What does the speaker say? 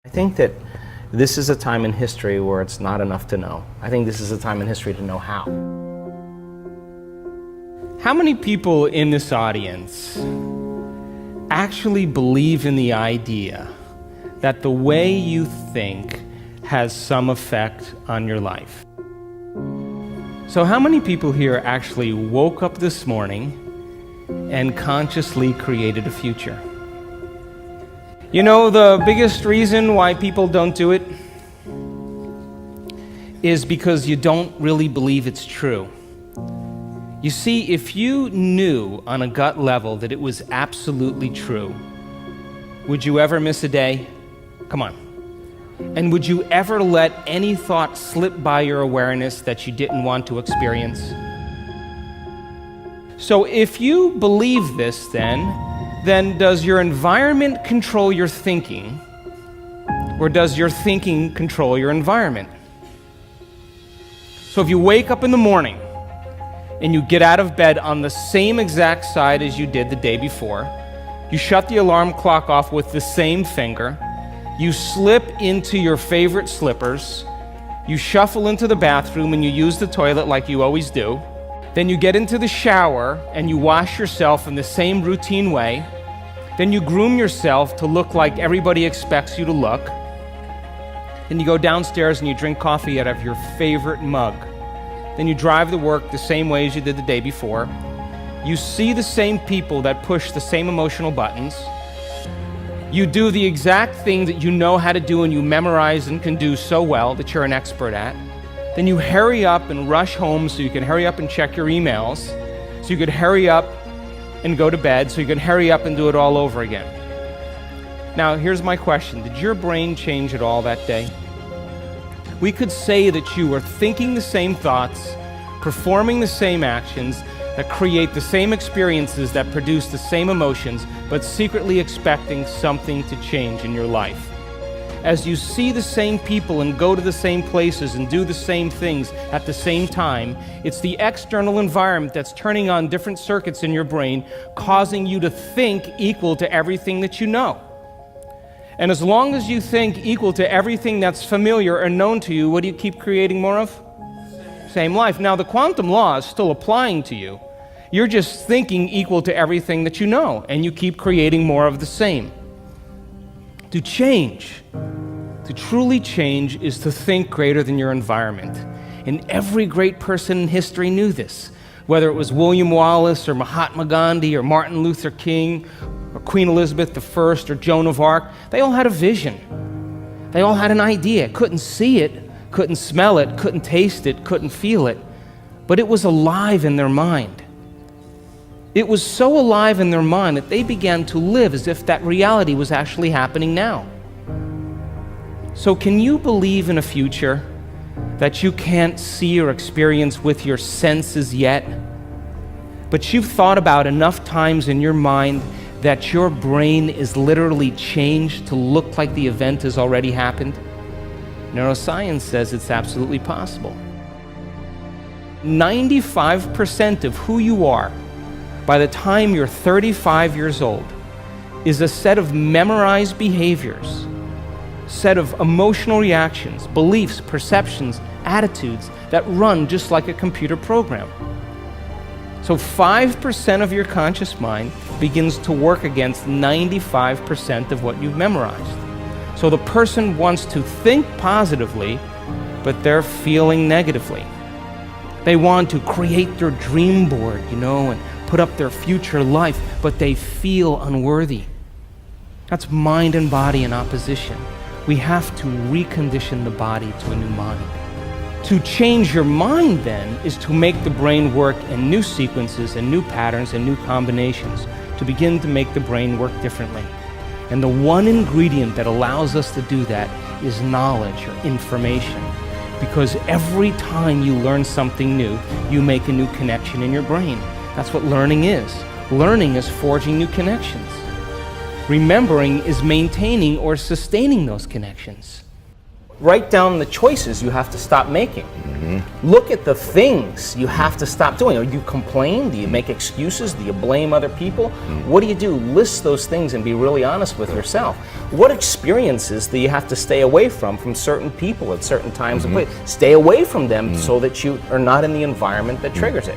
I think that this is a time in history where it's not enough to know. I think this is a time in history to know how. How many people in this audience actually believe in the idea that the way you think has some effect on your life? So how many people here actually woke up this morning and consciously created a future? You know, the biggest reason why people don't do it is because you don't really believe it's true. You see, if you knew on a gut level that it was absolutely true, would you ever miss a day? Come on. And would you ever let any thought slip by your awareness that you didn't want to experience? So if you believe this, then does your environment control your thinking, or does your thinking control your environment? So if you wake up in the morning and you get out of bed on the same exact side as you did the day before, you shut the alarm clock off with the same finger, you slip into your favorite slippers, you shuffle into the bathroom and you use the toilet like you always do, then you get into the shower and you wash yourself in the same routine way, then you groom yourself to look like everybody expects you to look, then you go downstairs and you drink coffee out of your favorite mug, then you drive to work the same way as you did the day before, you see the same people that push the same emotional buttons, you do the exact thing that you know how to do and you memorize and can do so well that you're an expert at, then you hurry up and rush home so you can hurry up and check your emails, so you could hurry up and go to bed, so you could hurry up and do it all over again. Now, here's my question. Did your brain change at all that day? We could say that you were thinking the same thoughts, performing the same actions, that create the same experiences, that produce the same emotions, but secretly expecting something to change in your life. As you see the same people and go to the same places and do the same things at the same time, it's the external environment that's turning on different circuits in your brain, causing you to think equal to everything that you know. And as long as you think equal to everything that's familiar or known to you, what do you keep creating more of? Same life. Now, the quantum law is still applying to you. You're just thinking equal to everything that you know, and you keep creating more of the same. To change, to truly change, is to think greater than your environment. And every great person in history knew this. Whether it was William Wallace or Mahatma Gandhi or Martin Luther King or Queen Elizabeth I or Joan of Arc, they all had a vision. They all had an idea. Couldn't see it, couldn't smell it, couldn't taste it, couldn't feel it, but it was alive in their mind. It was so alive in their mind that they began to live as if that reality was actually happening now. So can you believe in a future that you can't see or experience with your senses yet, but you've thought about enough times in your mind that your brain is literally changed to look like the event has already happened? Neuroscience says it's absolutely possible. 95% of who you are by the time you're 35 years old is a set of memorized behaviors, set of emotional reactions, beliefs, perceptions, attitudes that run just like a computer program. So 5% of your conscious mind begins to work against 95% of what you've memorized. So the person wants to think positively, but they're feeling negatively. They want to create their dream board, and put up their future life, but they feel unworthy. That's mind and body in opposition. We have to recondition the body to a new mind. To change your mind, then, is to make the brain work in new sequences and new patterns and new combinations, to begin to make the brain work differently. And the one ingredient that allows us to do that is knowledge or information. Because every time you learn something new, you make a new connection in your brain. That's what learning is. Learning is forging new connections. Remembering is maintaining or sustaining those connections. Write down the choices you have to stop making. Look at the things you have to stop doing. Are you complain? Do you make excuses? Do you blame other people? What do you do? List those things and be really honest with yourself. What experiences do you have to stay away from certain people at certain times and places? Stay away from them so that you are not in the environment that triggers it.